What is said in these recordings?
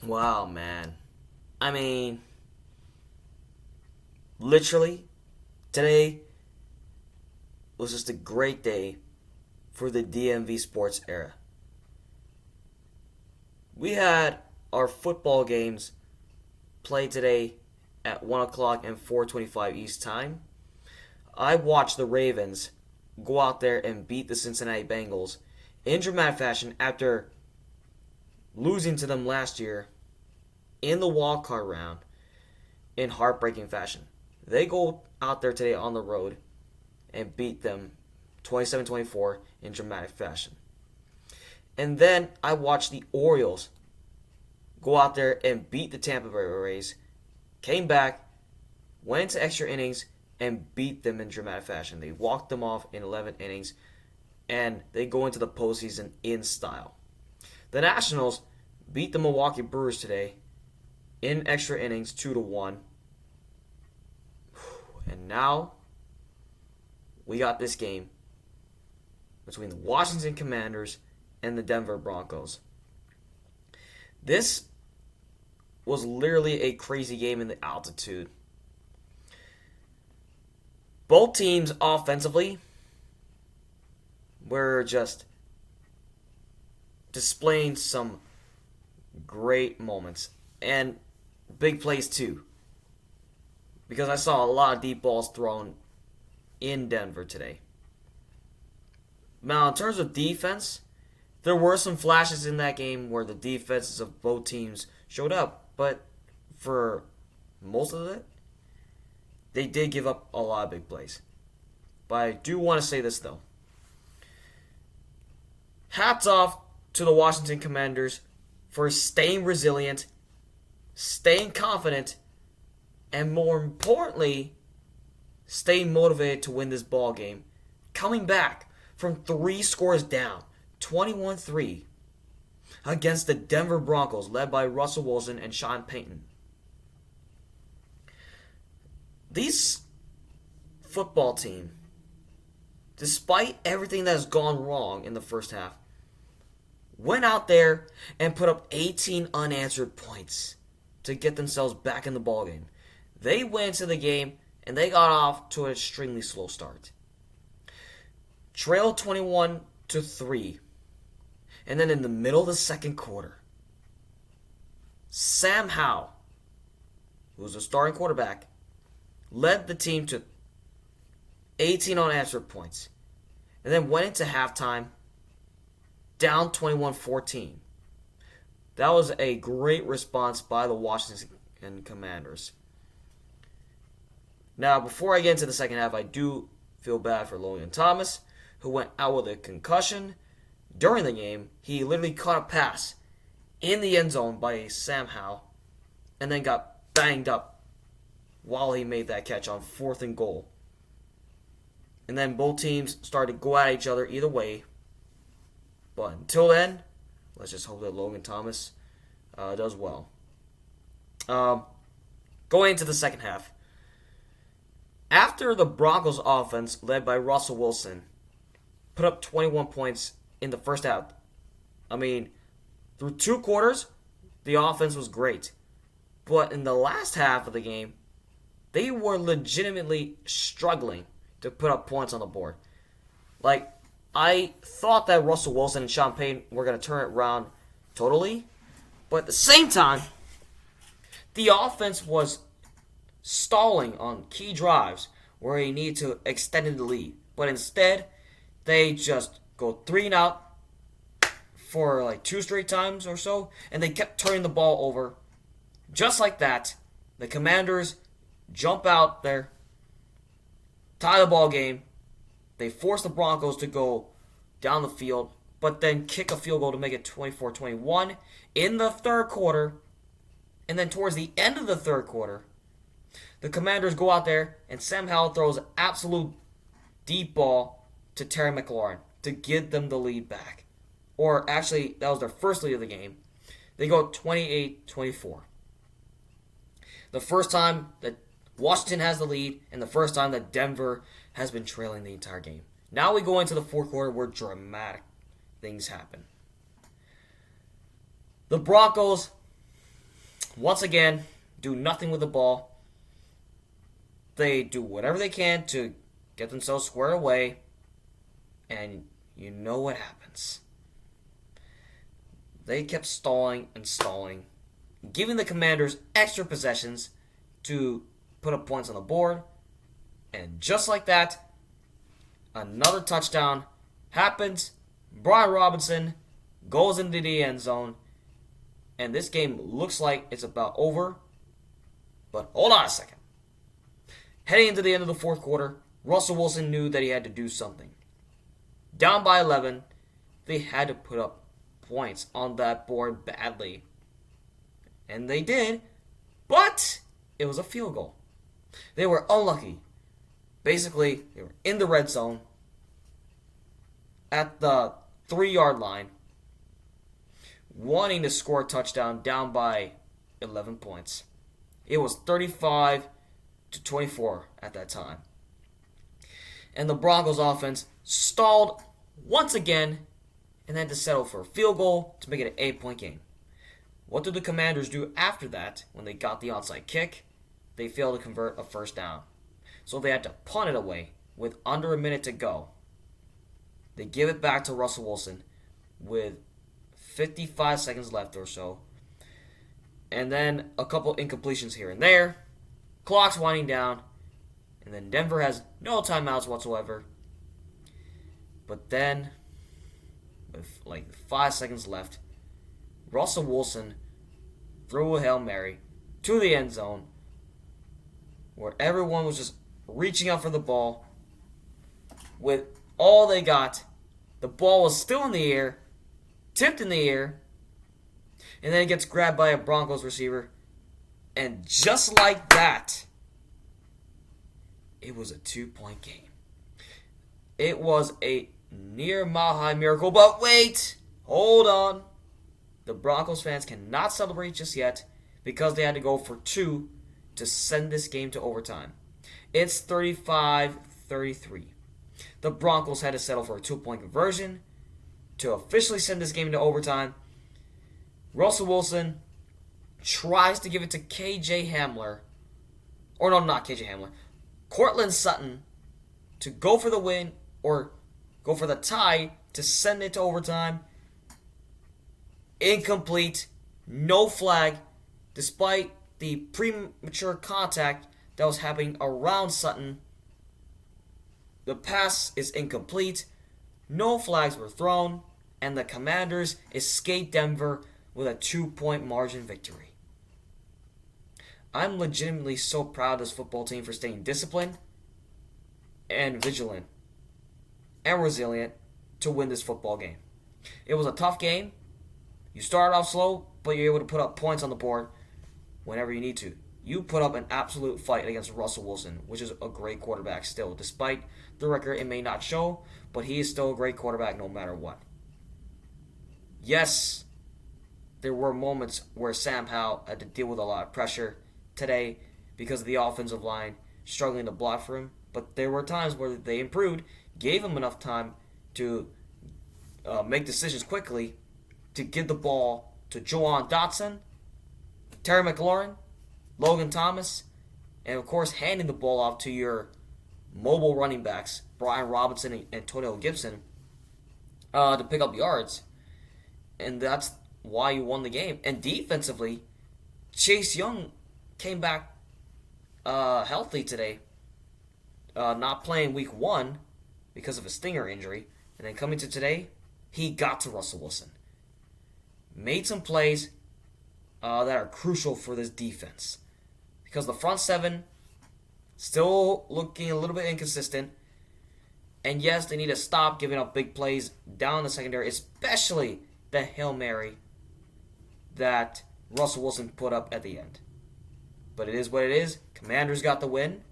Wow, man. I mean, literally, today was just a great day for the DMV sports era. We had our football games played today at 1 o'clock and 4:25 East Time. I watched the Ravens go out there and beat the Cincinnati Bengals in dramatic fashion after losing to them last year in the wild card round in heartbreaking fashion. They go out there today on the road and beat them 27-24 in dramatic fashion. And then I watched the Orioles go out there and beat the Tampa Bay Rays, came back, went into extra innings, and beat them in dramatic fashion. They walked them off in 11 innings, and they go into the postseason in style. The Nationals beat the Milwaukee Brewers today in extra innings 2-1. And now we got this game between the Washington Commanders and the Denver Broncos. This was literally a crazy game in the altitude. Both teams offensively were just displaying some great moments and big plays too. Because I saw a lot of deep balls thrown in Denver today. Now, in terms of defense, there were some flashes in that game where the defenses of both teams showed up, but for most of it, they did give up a lot of big plays. But I do want to say this, though. Hats off to the Washington Commanders for staying resilient, staying confident, and more importantly, staying motivated to win this ball game. Coming back from 3 scores down, 21-3, against the Denver Broncos, led by Russell Wilson and Sean Payton. This football team, despite everything that has gone wrong in the first half, went out there and put up 18 unanswered points to get themselves back in the ballgame. They went into the game and they got off to an extremely slow start. Trailed 21-3. And then in the middle of the second quarter, Sam Howell, who was the starting quarterback, led the team to 18 unanswered points. And then went into halftime down 21-14. That was a great response by the Washington Commanders. Now, before I get into the second half, I do feel bad for Logan Thomas, who went out with a concussion. During the game, he literally caught a pass in the end zone by Sam Howell and then got banged up while he made that catch on 4th and goal. And then both teams started to go at each other either way. But until then, let's just hope that Logan Thomas does well. Going into the second half, after the Broncos offense, led by Russell Wilson, put up 21 points in the first half. I mean, through 2 quarters, the offense was great. But in the last half of the game, they were legitimately struggling to put up points on the board. Like, I thought that Russell Wilson and Sean Payton were going to turn it around totally. But at the same time, the offense was stalling on key drives where he needed to extend the lead. But instead, they just go 3 and out for like 2 straight times or so, and they kept turning the ball over. Just like that, the Commanders jump out there, tie the ball game. They force the Broncos to go down the field, but then kick a field goal to make it 24-21 in the third quarter. And then towards the end of the third quarter, the Commanders go out there and Sam Howell throws an absolute deep ball to Terry McLaurin to give them the lead back. Or actually, that was their first lead of the game. They go 28-24. The first time that Washington has the lead, and the first time that Denver has been trailing the entire game. Now we go into the fourth quarter where dramatic things happen. The Broncos once again, do nothing with the ball. They do whatever they can to get themselves squared away, and you know what happens. They kept stalling and stalling, giving the Commanders extra possessions to put up points on the board, and just like that, another touchdown happens. Brian Robinson goes into the end zone, and this game looks like it's about over. But hold on a second. Heading into the end of the fourth quarter, Russell Wilson knew that he had to do something. Down by 11, they had to put up points on that board badly. And they did, but it was a field goal. They were unlucky. Basically, they were in the red zone at the 3-yard line, wanting to score a touchdown down by 11 points. It was 35-24 at that time. And the Broncos offense stalled once again and had to settle for a field goal to make it an 8-point game. What did the Commanders do after that when they got the onside kick? They failed to convert a first down. So they had to punt it away with under a minute to go. They give it back to Russell Wilson with 55 seconds left or so. And then a couple incompletions here and there. Clock's winding down. And then Denver has no timeouts whatsoever. But then, with like 5 seconds left, Russell Wilson threw a Hail Mary to the end zone where everyone was just reaching out for the ball. With all they got, the ball was still in the air, tipped in the air, and then it gets grabbed by a Broncos receiver. And just like that, it was a 2-point game. It was a near mile-high miracle, but wait, hold on. The Broncos fans cannot celebrate just yet because they had to go for 2 to send this game to overtime. It's 35-33. The Broncos had to settle for a 2-point conversion to officially send this game to overtime. Russell Wilson tries to give it to KJ Hamler. Or no, not KJ Hamler. Cortland Sutton to go for the win or go for the tie to send it to overtime. Incomplete. No flag. Despite the premature contact that was happening around Sutton, the pass is incomplete. No flags were thrown. And the Commanders escape Denver with a 2-point margin victory. I'm legitimately so proud of this football team for staying disciplined and vigilant and resilient to win this football game. It was a tough game. You started off slow, but you're able to put up points on the board whenever you need to. You put up an absolute fight against Russell Wilson, which is a great quarterback still. Despite the record, it may not show, but he is still a great quarterback no matter what. Yes, there were moments where Sam Howell had to deal with a lot of pressure today because of the offensive line struggling to block for him. But there were times where they improved, gave him enough time to make decisions quickly to give the ball to Juwan Dotson, Terry McLaurin, Logan Thomas, and of course handing the ball off to your mobile running backs, Brian Robinson and Antonio Gibson, to pick up yards. And that's why you won the game. And defensively, Chase Young came back healthy today, not playing week 1 because of a stinger injury. And then coming to today, he got to Russell Wilson. Made some plays that are crucial for this defense. Because the front seven still looking a little bit inconsistent. And yes, they need to stop giving up big plays down the secondary, especially the Hail Mary that Russell Wilson put up at the end. But it is what it is. Commanders got the win.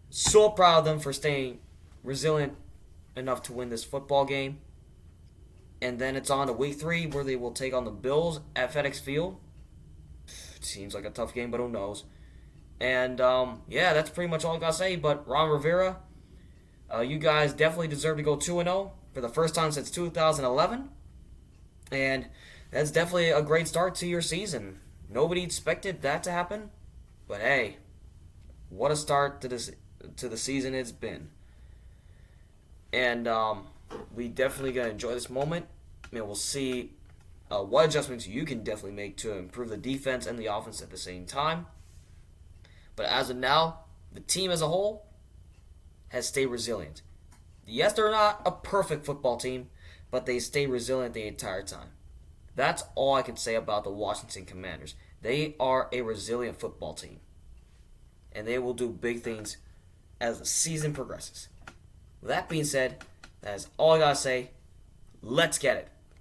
So proud of them for staying resilient enough to win this football game. And then it's on to week 3 where they will take on the Bills at FedEx Field. It seems like a tough game, but who knows. And yeah, that's pretty much all I got to say. But Ron Rivera, you guys definitely deserve to go 2-0 for the first time since 2011. And that's definitely a great start to your season. Nobody expected that to happen, but hey, what a start to the season it's been. And we definitely gonna enjoy this moment. I mean, we'll see what adjustments you can definitely make to improve the defense and the offense at the same time. But as of now, the team as a whole has stayed resilient. Yes, they're not a perfect football team, but they stay resilient the entire time. That's all I can say about the Washington Commanders. They are a resilient football team, and they will do big things as the season progresses. With that being said, that is all I gotta say. Let's get it.